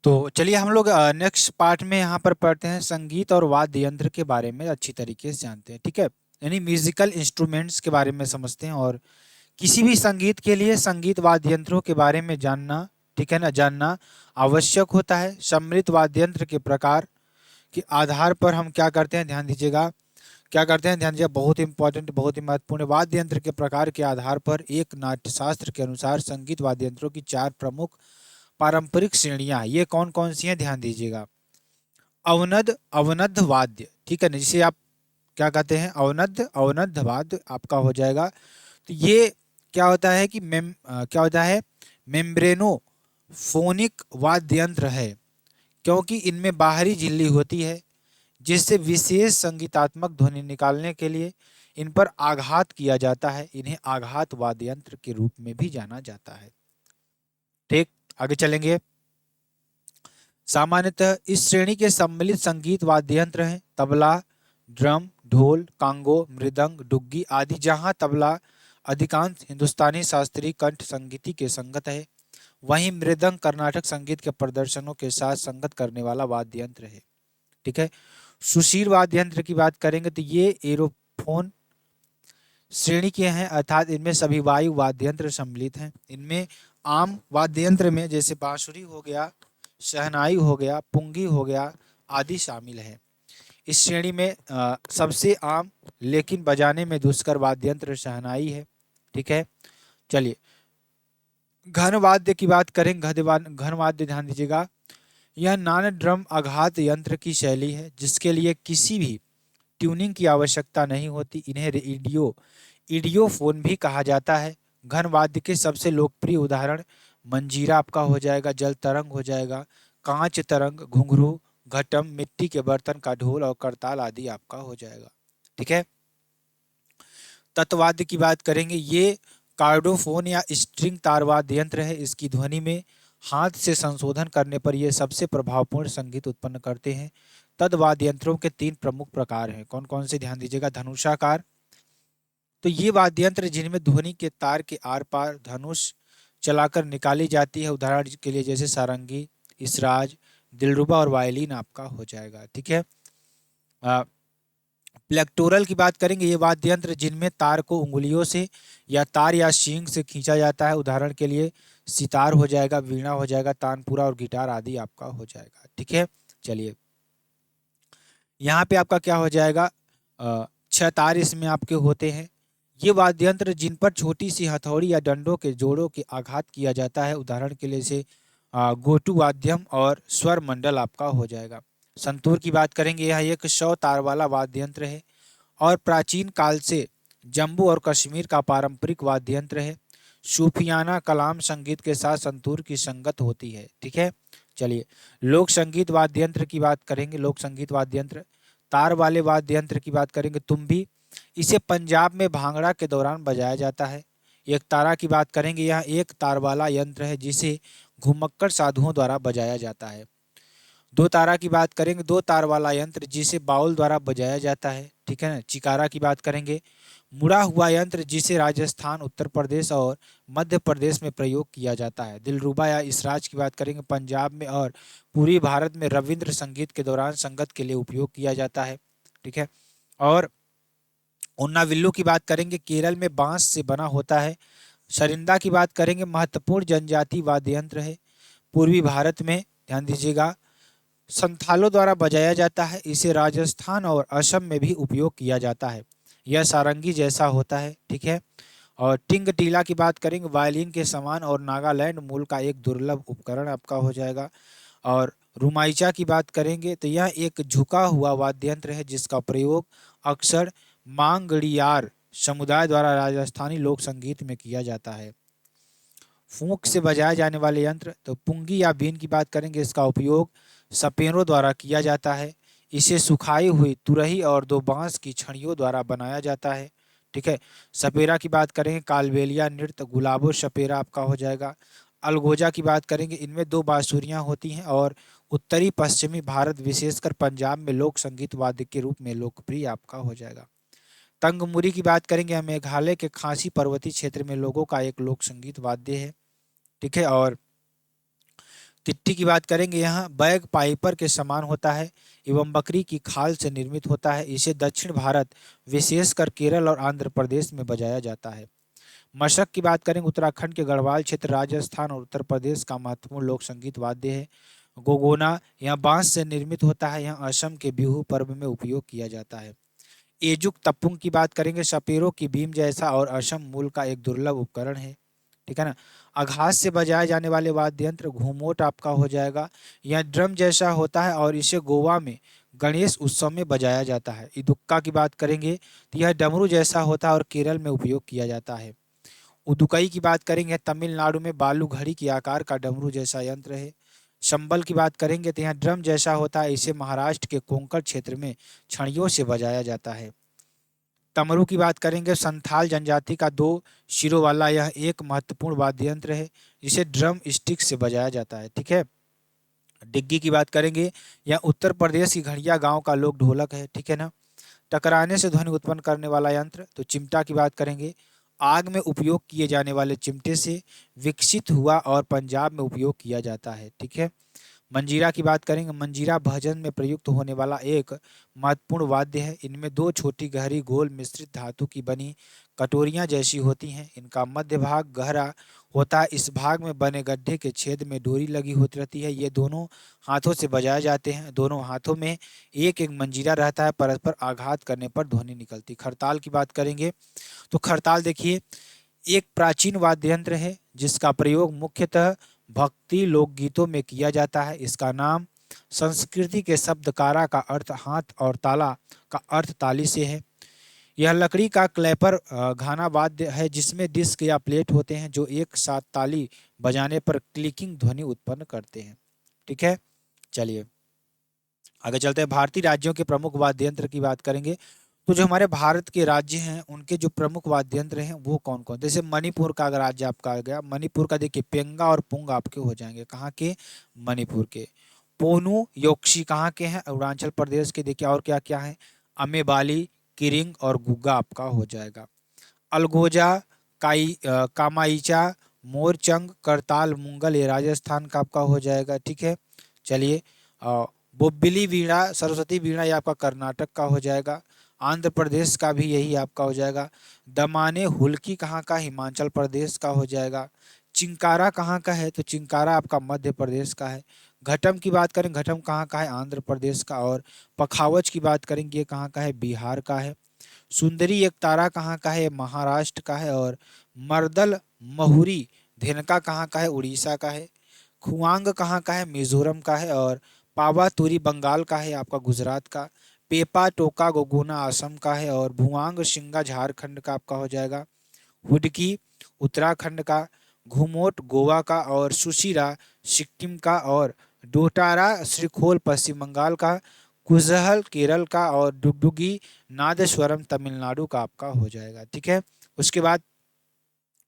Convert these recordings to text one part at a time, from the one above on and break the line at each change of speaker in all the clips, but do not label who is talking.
तो चलिए हम लोग नेक्स्ट पार्ट में यहाँ पर पढ़ते हैं संगीत और वाद्य यंत्र के बारे में अच्छी तरीके से जानते हैं। ठीक है, यानी म्यूजिकल इंस्ट्रूमेंट्स के बारे में समझते हैं और किसी भी संगीत के लिए संगीत वाद्य यंत्रों के बारे में जानना, ठीक है ना, जानना आवश्यक होता है। सम्मिलित वाद्य यंत्र के प्रकार के आधार पर हम क्या करते हैं, ध्यान दीजिएगा, क्या करते हैं, ध्यान दीजिए, बहुत इंपॉर्टेंट, बहुत ही महत्वपूर्ण। वाद्य यंत्र के प्रकार के आधार पर एक नाट्यशास्त्र के अनुसार संगीत वाद्य यंत्रों की चार प्रमुख पारंपरिक श्रेणियां हैं। ये कौन कौन सी हैं, ध्यान दीजिएगा। अवनद अवनद्ध वाद्य, ठीक है ना, जिसे आप क्या कहते हैं, अवनद्ध अवनद्ध वाद्य आपका हो जाएगा। तो ये क्या होता है कि क्या होता है, मेम्ब्रेनो फोनिक वाद्य यंत्र है, क्योंकि इनमें बाहरी झिल्ली होती है जिससे विशेष संगीतात्मक ध्वनि निकालने के लिए इन पर आघात किया जाता है। इन्हें आघात वाद्य यंत्र के रूप में भी जाना जाता है। ठीक, आगे चलेंगे। सामान्यतः इस श्रेणी के सम्मिलित संगीत वाद्य यंत्र हैं तबला, ड्रम, ढोल, कांगो, मृदंग, डुग्गी आदि। जहां तबला अधिकांश हिंदुस्तानी शास्त्रीय कंठ संगीति के संगत है, वहीं मृदंग कर्नाटक संगीत के प्रदर्शनों के साथ संगत करने वाला वाद्य यंत्र है। ठीक है, सुशील वाद्य यंत्र की बात करेंगे तो ये एरोफोन श्रेणी के हैं, अर्थात इनमें सभी वायु वाद्य यंत्र सम्मिलित हैं। इनमें आम वाद्य यंत्र में जैसे बांसुरी हो गया, शहनाई हो गया, पुंगी हो गया आदि शामिल है। इस श्रेणी में सबसे आम लेकिन बजाने में दुष्कर वाद्य यंत्र शहनाई है। ठीक है, चलिए घन वाद्य की बात करें। घन वाद्य, ध्यान दीजिएगा, यह नॉन ड्रम आघात यंत्र की शैली है जिसके लिए किसी भी ट्यूनिंग की आवश्यकता नहीं होती। इन्हें इडियोफोन भी कहा जाता है। घन वाद्य के सबसे लोकप्रिय उदाहरण मंजीरा आपका हो जाएगा, जल तरंग हो जाएगा, कांच तरंग, घुंघरू, घटम, मिट्टी के बर्तन का ढोल और करताल आदि आपका हो जाएगा। ठीक है, तत्वाद्य की बात करेंगे। ये कार्डोफोन या स्ट्रिंग तारवाद्य यंत्र है। इसकी ध्वनि में हाथ से संशोधन करने पर यह सबसे प्रभावपूर्ण संगीत उत्पन्न करते हैं। तद्वाद्य यंत्रों के तीन प्रमुख प्रकार हैं, कौन कौन से, ध्यान दीजिएगा। धनुषाकार, तो ये वाद्य यंत्र जिनमें ध्वनि के तार के आर पार धनुष चलाकर निकाली जाती है, उदाहरण के लिए जैसे सारंगी, इसराज, दिलरुबा और वायलिन आपका हो जाएगा। ठीक है, प्लेक्टोरल की बात करेंगे। ये वाद्य यंत्र जिनमें तार को उंगलियों से या तार या शींग से खींचा जाता है, उदाहरण के लिए सितार हो जाएगा, वीणा हो जाएगा, तानपुरा और गिटार आदि आपका हो जाएगा। ठीक है, चलिए यहाँ पे आपका क्या हो जाएगा, छह तार इसमें आपके होते हैं। ये वाद्य यंत्र जिन पर छोटी सी हथौड़ी या डंडों के जोड़ों के आघात किया जाता है, उदाहरण के लिए से गोटू वाद्यम और स्वर मंडल आपका हो जाएगा। संतूर की बात करेंगे। यह एक 100 तार वाला वाद्य यंत्र है और प्राचीन काल से जम्मू और कश्मीर का पारंपरिक वाद्य यंत्र है। सूफियाना कलाम संगीत के साथ संतूर की संगत होती है। ठीक है, चलिए लोक संगीत वाद्य यंत्र की बात करेंगे। लोक संगीत वाद्य यंत्र, तार वाले वाद्य यंत्र की बात करेंगे तुम्बी। इसे पंजाब में भांगड़ा के दौरान बजाया जाता है। एक तारा की बात करेंगे। यह एक तार वाला यंत्र है जिसे घुमक्कड़ साधुओं द्वारा बजाया जाता है। दो तारा की बात करेंगे। दो तार वाला यंत्र जिसे बाउल द्वारा बजाया जाता है। ठीक है ना। चिकारा की बात करेंगे। मुड़ा हुआ यंत्र जिसे राजस्थान, उत्तर प्रदेश और मध्य प्रदेश में प्रयोग किया जाता है। दिलरुबा या इसराज की बात करेंगे। पंजाब में और पूरी भारत में रविंद्र संगीत के दौरान संगत के लिए उपयोग किया जाता है। ठीक है, और उन्नाविल्लू की बात करेंगे। केरल में बांस से बना होता है। सरिंदा की बात करेंगे। महत्वपूर्ण जनजाति वाद्य यंत्र है। पूर्वी भारत में, ध्यान दीजिएगा, संथालों द्वारा बजाया जाता है। इसे राजस्थान और असम में भी उपयोग किया जाता है। यह सारंगी जैसा होता है। ठीक है, और टिंग टीला की बात करेंगे। वायलिन के समान और नागालैंड मूल का एक दुर्लभ उपकरण आपका हो जाएगा। और रुमाइचा की बात करेंगे तो यह एक झुका हुआ वाद्य यंत्र है जिसका प्रयोग अक्सर मांगड़ियार समुदाय द्वारा राजस्थानी लोक संगीत में किया जाता है। फूंक से बजाए जाने वाले यंत्र, तो पुंगी या बीन की बात करेंगे। इसका उपयोग सपेरों द्वारा किया जाता है। इसे सुखाई हुई तुरही और दो बांस की छड़ियों द्वारा बनाया जाता है। ठीक है, सपेरा की बात करेंगे। कालबेलिया नृत्य, गुलाबो सपेरा आपका हो जाएगा। अलगोजा की बात करेंगे। इनमें दो बांसुरियां होती हैं और उत्तरी पश्चिमी भारत विशेषकर पंजाब में लोक संगीत वाद्य के रूप में लोकप्रिय आपका हो जाएगा। तंगमुरी की बात करेंगे। मेघालय के खासी पर्वतीय क्षेत्र में लोगों का एक लोक संगीत वाद्य है। ठीक है, और किट्टी की बात करेंगे, यहाँ बैग पाइपर के समान होता है एवं बकरी की खाल से निर्मित होता है। इसे दक्षिण भारत विशेषकर केरल और आंध्र प्रदेश में बजाया जाता है। मशक की बात करें, उत्तराखंड के गढ़वाल क्षेत्र, राजस्थान और उत्तर प्रदेश का महत्वपूर्ण लोक संगीत वाद्य है। गोगोना यह बांस से निर्मित होता है, यह असम के बिहू पर्व में उपयोग किया जाता है। एजुक तपुंग की बात करेंगे, सपेरों की बीम जैसा और असम मूल का एक दुर्लभ उपकरण है। ठीक है ना। आघात से बजाए जाने वाले वाद्य यंत्र घूमोट आपका हो जाएगा। यह ड्रम जैसा होता है और इसे गोवा में गणेश उत्सव में बजाया जाता है। इदुक्का की बात करेंगे तो यह डमरू जैसा होता है और केरल में उपयोग किया जाता है। उदुकई की बात करेंगे, तमिलनाडु में बालू घड़ी के आकार का डमरू जैसा यंत्र है। शंबल की बात करेंगे तो यहाँ ड्रम जैसा होता है, इसे महाराष्ट्र के कोंकण क्षेत्र में छड़ियों से बजाया जाता है। तमरू की बात करेंगे, संथाल जनजाति का 2 सिरों वाला यह एक महत्वपूर्ण वाद्य यंत्र है, जिसे ड्रम स्टिक से बजाया जाता है। ठीक है। डिग्गी की बात करेंगे, यह उत्तर प्रदेश की घड़िया गांव का लोक ढोलक है। ठीक है ना। टकराने से ध्वनि उत्पन्न करने वाला यंत्र, तो चिमटा की बात करेंगे, आग में उपयोग किए जाने वाले चिमटे से विकसित हुआ और पंजाब में उपयोग किया जाता है। ठीक है। मंजीरा की बात करेंगे, मंजीरा भजन में प्रयुक्त होने वाला एक महत्वपूर्ण वाद्य है। इनमें 2 छोटी गहरी गोल मिश्रित धातु की बनी कटोरियां जैसी होती हैं। इनका मध्य भाग गहरा होता है, इस भाग में बने गड्ढे के छेद में डोरी लगी होती रहती है। ये दोनों हाथों से बजाए जाते हैं। दोनों हाथों में एक एक मंजीरा रहता है, परस्पर आघात करने पर ध्वनि निकलती। खरताल की बात करेंगे तो खरताल देखिए एक प्राचीन वाद्य यंत्र है, जिसका प्रयोग मुख्यतः भक्ति लोकगीतों में किया जाता है। इसका नाम संस्कृति के शब्द कारा का अर्थ हाथ और ताला का अर्थ ताली से है। यह लकड़ी का क्लैपर घाना वाद्य है, जिसमें डिस्क या प्लेट होते हैं जो एक साथ ताली बजाने पर क्लिकिंग ध्वनि उत्पन्न करते हैं। ठीक है। चलिए आगे चलते हैं। भारतीय राज्यों के प्रमुख वाद्य यंत्र की बात करेंगे तो जो हमारे भारत के राज्य हैं उनके जो प्रमुख वाद्य यंत्र हैं वो कौन कौन। जैसे मणिपुर का अगर राज्य आपका आ गया, मणिपुर का देखिए पेंगा और पुंग आपके हो जाएंगे, कहाँ के, मणिपुर के। पोनू योक्शी कहाँ के हैं, अरुणाचल प्रदेश के। देखिए और क्या क्या है, अमेबाली, किरिंग और गुग्गा आपका हो जाएगा। अलगोजा, कामाइचा, मोरचंग, करताल, मुंगल ये राजस्थान का आपका हो जाएगा। ठीक है। चलिए बोब्बिली वीणा, सरस्वती वीणा ये आपका कर्नाटक का हो जाएगा। आंध्र प्रदेश का भी यही आपका हो जाएगा। दमाने हुल्की कहाँ का, हिमाचल प्रदेश का हो जाएगा। चिंकारा कहाँ का है, तो चिंकारा आपका मध्य प्रदेश का है। घटम की बात करें, घटम कहाँ का है, आंध्र प्रदेश का। और पखावज की बात करेंगे, ये कहाँ का है, बिहार का है। सुंदरी एक तारा कहाँ का है, महाराष्ट्र का है। और मर्दल महुरी धेनका कहाँ का है, उड़ीसा का है। खुआंग कहाँ का है, मिजोरम का है। और पावातुरी बंगाल का है, आपका गुजरात का। पेपा टोका गोगोना असम का है। और भुआंग शिंगा झारखंड का आपका हो जाएगा। हुडकी उत्तराखंड का। घुमोट गोवा का। और सुशिरा सिक्किम का। और डोटारा श्रीखोल पश्चिम बंगाल का। कुजहल केरल का। और डुगडुगी नादस्वरम तमिलनाडु का आपका हो जाएगा। ठीक है। उसके बाद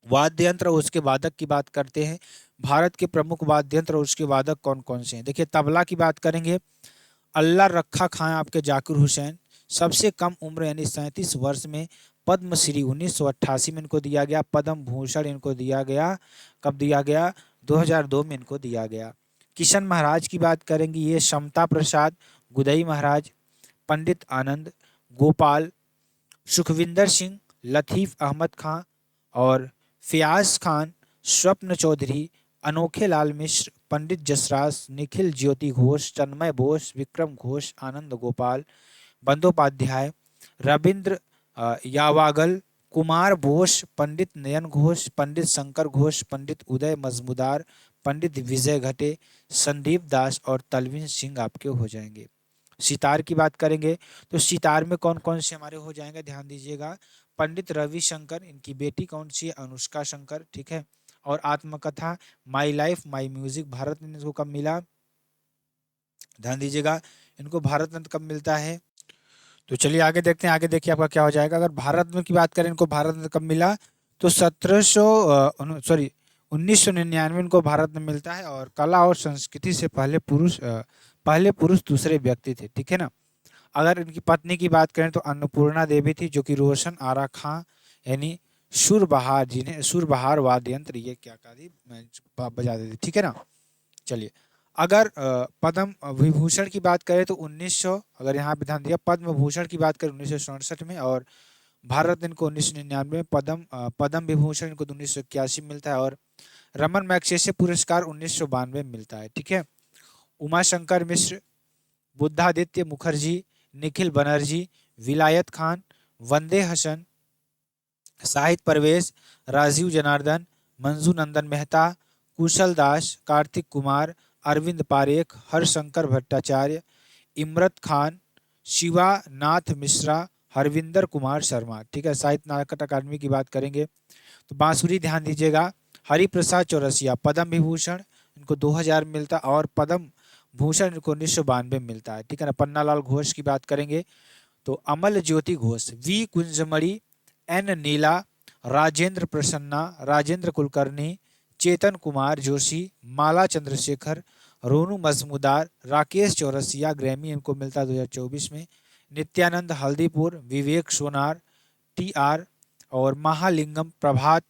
वाद्य यंत्र और उसके वादक की बात करते हैं। भारत के प्रमुख वाद्य यंत्र और उसके वादक कौन कौन से हैं। देखिए तबला की बात करेंगे, अल्लाह रखा खां आपके जाकिर हुसैन। सबसे कम उम्र यानी 37 वर्ष में पद्मश्री 1988 में इनको दिया गया। पद्म भूषण इनको दिया गया, कब दिया गया, 2002 में इनको दिया गया। किशन महाराज की बात करेंगे, ये समता प्रसाद, गुदई महाराज, पंडित आनंद, गोपाल, सुखविंदर सिंह, लतीफ़ अहमद खां और फ़याज़ खान, स्वप्न चौधरी, अनोखे लाल मिश्र, पंडित जसराज, निखिल ज्योति घोष, तन्मय बोस, विक्रम घोष, आनंद गोपाल, बंदोपाध्याय, रविंद्र यावागल, कुमार बोस, पंडित नयन घोष, पंडित शंकर घोष, पंडित उदय मजमुदार, पंडित विजय घटे, संदीप दास और तलविन सिंह आपके हो जाएंगे। सितार की बात करेंगे तो सितार में कौन कौन से हमारे हो जाएंगे, ध्यान दीजिएगा। पंडित रविशंकर, इनकी बेटी कौन सी है, अनुष्का शंकर। ठीक है। और आत्मकथा my life my music, Bharat में इनको कब मिला, ध्यान दीजिएगा, इनको भारत रत्न कब मिलता है। तो चलिए आगे देखते हैं। आगे देखिए आपका क्या हो जाएगा। अगर भारत में की बात करें इनको भारत रत्न कब मिला, तो 1999 इनको भारत में मिलता है। और कला और संस्कृति से पहले पुरुष दूसरे व्यक्ति थे। ठीक है ना। अगर इनकी पत्नी की बात करें तो अन्नपूर्णा देवी थी, जो कि रोशन आरा खां यानी सुरबहार, जिन्हें सुरबहार वाद्य यंत्र ये क्या कहा थी, बजा देती। ठीक है ना। चलिए अगर पद्म विभूषण की बात करें तो 1900, अगर यहाँ पे ध्यान दिया, पद्म भूषण की बात करें 1967 में, और भारत रत्न इनको 1999 में, पद्म विभूषण इनको 1981 में मिलता है, और रमन मैग्सेसे पुरस्कार 1992 में मिलता है। ठीक है। उमाशंकर मिश्र, बुद्धादित्य मुखर्जी, निखिल बनर्जी, विलायत खान, वंदे हसन, साहिद परवेज, राजीव जनार्दन, मंजू नंदन मेहता, कुशल दास, कार्तिक कुमार, अरविंद पारेख, हरशंकर भट्टाचार्य, इमरत खान, शिवानाथ मिश्रा, हरविंदर कुमार शर्मा। ठीक है। साहित्य नाटक अकादमी की बात करेंगे तो बांसुरी ध्यान दीजिएगा, हरिप्रसाद चौरसिया, पद्म विभूषण इनको 2000 में मिलता है, और पद्म भूषण इनको 1992 में मिलता है। ठीक है ना। पन्नालाल घोष की बात करेंगे तो अमल ज्योति घोष, वी कुंजमणि, एन नीला, राजेंद्र प्रसन्ना, राजेंद्र कुलकर्णी, चेतन कुमार जोशी, माला चंद्रशेखर, रोनू मजमूदार, राकेश चौरसिया, ग्रैमी इनको मिलता है 2024 में, नित्यानंद हल्दीपुर, विवेक सोनार, टी आर, और महालिंगम प्रभात।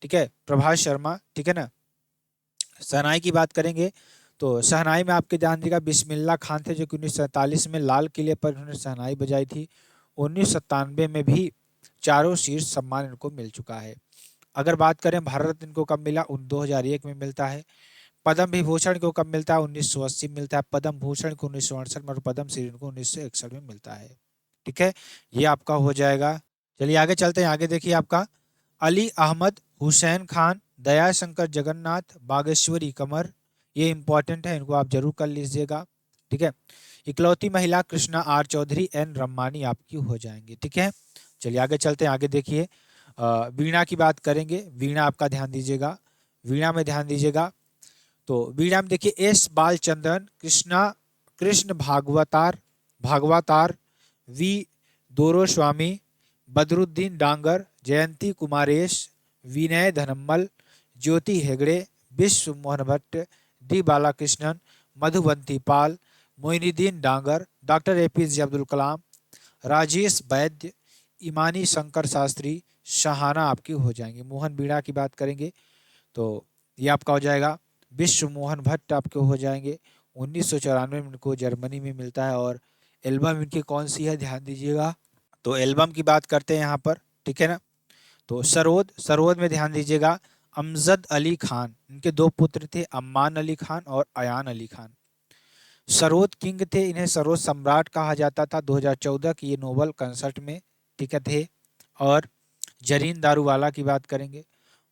ठीक है, प्रभात शर्मा। ठीक है ना। शहनाई की बात करेंगे तो शहनाई में आपके ध्यान देगा बिस्मिल्लाह खान थे, जो कि 1947 में लाल किले पर उन्होंने शहनाई बजाई थी। 1997 में भी चारों शीर्ष सम्मान इनको मिल चुका है। अगर बात करें भारत रत्न इनको कब मिला, 2001 में मिलता है। पद्म विभूषण को कब मिलता है, 1980 में मिलता है। पद्म भूषण को 1968 में, और पद्म श्री को 1961 में मिलता है। ठीक है, ये आपका हो जाएगा। चलिए आगे चलते हैं। आगे देखिए आपका अली अहमद, हुसैन खान, दयाशंकर जगन्नाथ, बागेश्वरी कमर, ये इंपॉर्टेंट है, इनको आप जरूर कर लीजिएगा। ठीक है। इकलौती महिला कृष्णा आर चौधरी, एन रम्मानी आपकी हो जाएंगे। ठीक है। चलिए आगे चलते हैं। आगे देखिए वीणा की बात करेंगे। वीणा आपका ध्यान दीजिएगा, वीणा में ध्यान दीजिएगा तो वीणा में देखिए एस बालचंद्रन, कृष्ण भागवतार, वी दोरोस्वामी, बदरुद्दीन डांगर, जयंती कुमारेश, विनय धनम्मल, ज्योति हेगड़े, विश्व मोहन भट्ट, डी बालाकृष्णन, मधुबंती पाल, मोइनुद्दीन डांगर, डॉक्टर एपीजे अब्दुल कलाम, राजेश वैद्य, इमानी शंकर शास्त्री, शहाना आपकी हो जाएंगे। मोहन बीड़ा की बात करेंगे तो ये आपका हो जाएगा विश्व मोहन भट्ट आपके हो जाएंगे। 1994 में इनको जर्मनी में मिलता है। और एल्बम इनकी कौन सी है, ध्यान दीजिएगा। तो एल्बम की बात करते हैं यहाँ पर। ठीक है ना। तो सरोद में ध्यान दीजिएगा अमजद अली खान, इनके दो पुत्र थे, अम्मान अली खान और अयान अली खान। सरोद किंग थे, इन्हें सरोद सम्राट कहा जाता था। 2014 की ये नोबल कंसर्ट में ठीक थे। और जरीन दारूवाला की बात करेंगे,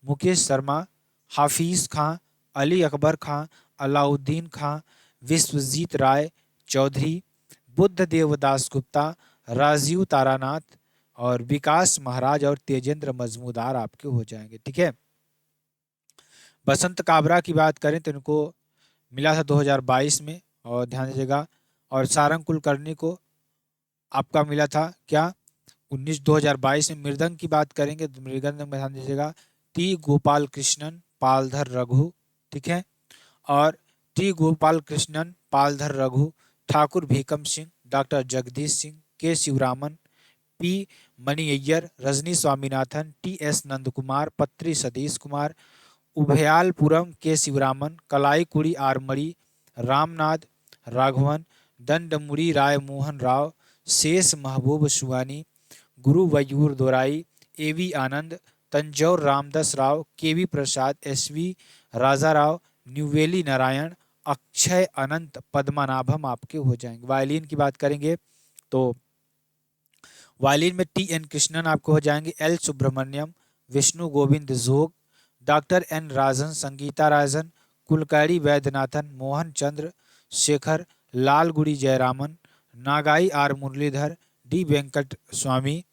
मुकेश शर्मा, हाफिज खां, अली अकबर खां, अलाउद्दीन खां, विश्वजीत राय चौधरी, बुद्ध देवदास गुप्ता, राजीव तारानाथ, और विकास महाराज और तेजेंद्र मजमूदार आपके हो जाएंगे। ठीक है। बसंत काबरा की बात करें तो इनको मिला था 2022 में, और ध्यान दीजिएगा। और सारंग कुलकर्णी को आपका मिला था क्या, 2022 में। मृदंग की बात करेंगे तो मृदंग में ध्यान दीजिएगा टी गोपाल कृष्णन, पालधर रघु। ठीक है। और टी गोपाल कृष्णन, पालधर रघु, ठाकुर भीकम सिंह, डॉक्टर जगदीश सिंह, के शिवरामन, पी मणिय्यर, रजनी स्वामीनाथन, टी एस नंदकुमार, पत्री सतीश कुमार, उभयालपुरम के शिवरामन, कलाईकुड़ी आरमड़ी, रामनाथ राघवन, दंडमुड़ी राय मोहन राव, शेष महबूब सुहानी, गुरुवयूर दोराई, ए वी आनंद, तंजौर रामदास राव, के वी प्रसाद, एस वी राजा राव, न्यूवेली नारायण, अक्षय अनंत पद्मनाभम आपके हो जाएंगे। वायलिन की बात करेंगे तो वायलिन में टी एन कृष्णन आपको हो जाएंगे, L Subramaniam, Vishnu Govind Jog, doctor N Rajan, Sangeeta Rajan, Kulkarni Vaidyanathan, Mohan Chandra Shekhar, Lalgudi Jayaraman, Nagai R Muralidhar, D Venkat Swami,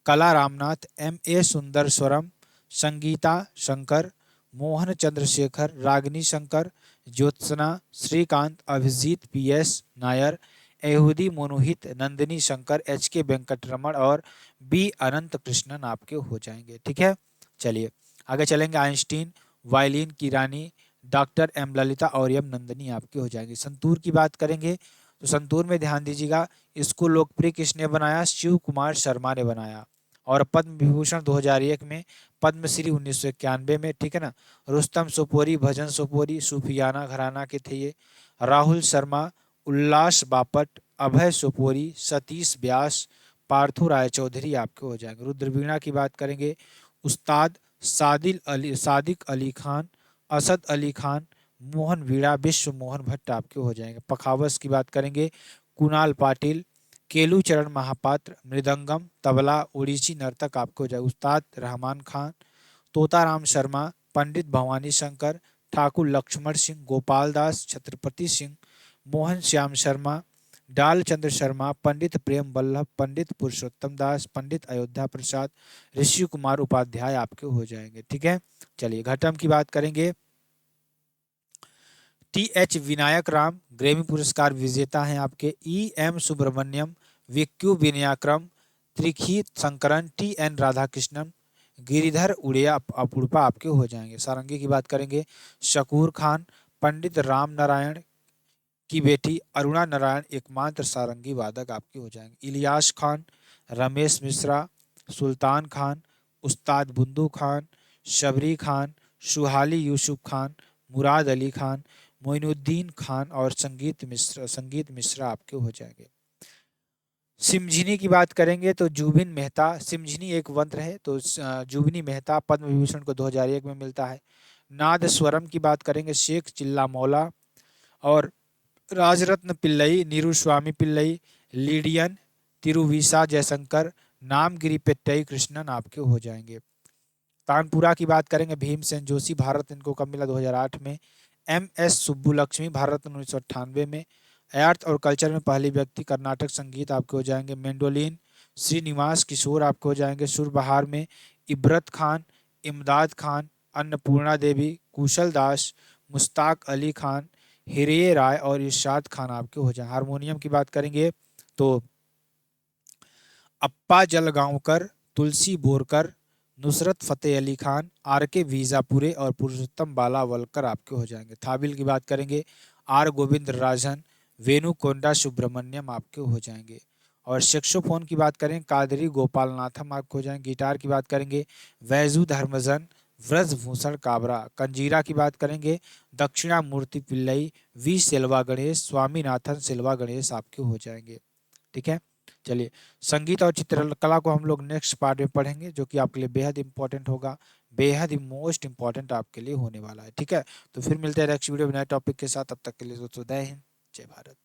Kala Ramnath, M A Sundar Swaram, Sangeeta Shankar, Mohan Chandrashekhar, Ragini Shankar, Jyotsna, Shrikant, Abhijeet P S Nair, Yehudi Menuhin, Nandini Shankar, H के वेंकटरमण और बी अनंत कृष्णन आपके हो जाएंगे। ठीक है। चलिए आगे चलेंगे। आइंस्टीन, वायलिन की रानी, डॉक्टर एम ललिता और एम नंदिनी आपके हो जाएंगे। संतूर की बात करेंगे तो संतूर में ध्यान दीजिएगा इसको लोकप्रिय किसने बनाया, शिव कुमार शर्मा ने बनाया। और पद्म विभूषण 2001 में पद्मश्री 1991 में, ठीक है ना। रुस्तम सोपोरी भजन सोपोरी सूफियाना घराना के थे ये। राहुल शर्मा, उल्लास बापट, अभय सोपोरी, सतीश व्यास, पार्थु राय चौधरी आपके हो जाएंगे। रुद्रवीणा की बात करेंगे, उस्ताद सादिक अली खान, असद अली खान, मोहन वीणा विश्व मोहन भट्ट आपके हो जाएंगे। पखावज की बात करेंगे, कुणाल पाटिल, केलूचरण महापात्र, मृदंगम तबला ओडिसी नर्तक आपके हो जाएगा। उस्ताद रहमान खान, तोताराम शर्मा, पंडित भवानी शंकर, ठाकुर लक्ष्मण सिंह, गोपाल दास, छत्रपति सिंह, मोहन श्याम शर्मा, डाल चंद्र शर्मा, पंडित प्रेम वल्लभ, पंडित पुरुषोत्तम दास, पंडित अयोध्या प्रसाद, ऋषि कुमार उपाध्याय आपके हो जाएंगे। ठीक है, चलिए घटम की बात करेंगे, टी.एच. विनायक राम ग्रैमी पुरस्कार विजेता हैं आपके। ई.एम. सुब्रमण्यम, विक्यू विनायक्रम, त्रिखी शंकरन, टी.एन. राधाकृष्णन, गिरिधर उड़ुपा आपके हो जाएंगे। सारंगी की बात करेंगे, शकूर खान, पंडित राम नारायण की बेटी अरुणा नारायण एकमात्र सारंगी वादक आपके हो जाएंगे। इलियास खान, रमेश मिश्रा, सुल्तान खान, उस्ताद बुंदू खान, शबरी खान, सुहाली यूसुफ खान, मुराद अली खान, मोइनुद्दीन खान और संगीत मिश्रा आपके हो जाएंगे। सिमझिनी की बात करेंगे तो जुबिन मेहता, सिमझिनी एक वंत्र है तो जुबिनी मेहता पद्म विभूषण को 2001 में मिलता है। नाद स्वरम की बात करेंगे, शेख चिल्ला मौला और राजरत्न पिल्लई, नीरुस्वामी पिल्लई, लीडियन तिरुविसा जयशंकर, नामगिरी पेट्टई कृष्णन आपके हो जाएंगे। तानपुरा की बात करेंगे, भीमसेन जोशी, भारत इनको कब मिला 2008 में। एम.एस. सुब्बुलक्ष्मी, भारत 1998 में। आर्ट और कल्चर में पहली व्यक्ति, कर्नाटक संगीत आपके हो जाएंगे। मेंडोलिन श्रीनिवास किशोर आपके हो जाएंगे। सुरबहार में इबरत खान, इमदाद खान, अन्नपूर्णा देवी, कुशल दास, मुश्ताक अली खान, हिरे राय और इरशाद खान आपके हो जाए। हारमोनियम की बात करेंगे तो अप्पा जलगांवकर, तुलसी बोरकर, नुसरत फतेह अली खान, आर.के. वीजापुरे और पुरुषोत्तम बालावलकर आपके हो जाएंगे। थाबिल की बात करेंगे, आर. गोविंद राजन, वेणुकोंडा सुब्रमण्यम आपके हो जाएंगे। और सेक्सोफोन की बात करें, कादरी गोपालनाथम आपको हो जाएंगे। गिटार की बात करेंगे, वैजू धर्मजन, व्रजभूषण काबरा। कंजीरा की बात करेंगे, दक्षिणामूर्ति पिल्लई, वी सेल्वा गणेश, स्वामीनाथन सेल्वा गणेश आपके हो जाएंगे। ठीक है, चलिए संगीत और चित्रकला को हम लोग नेक्स्ट पार्ट में पढ़ेंगे, जो कि आपके लिए बेहद इंपॉर्टेंट होगा, बेहद ही मोस्ट इंपॉर्टेंट आपके लिए होने वाला है। ठीक है, तो फिर मिलते हैं नेक्स्ट वीडियो में नए टॉपिक के साथ। तब तक के लिए दोस्तों जय हिंद, जय भारत।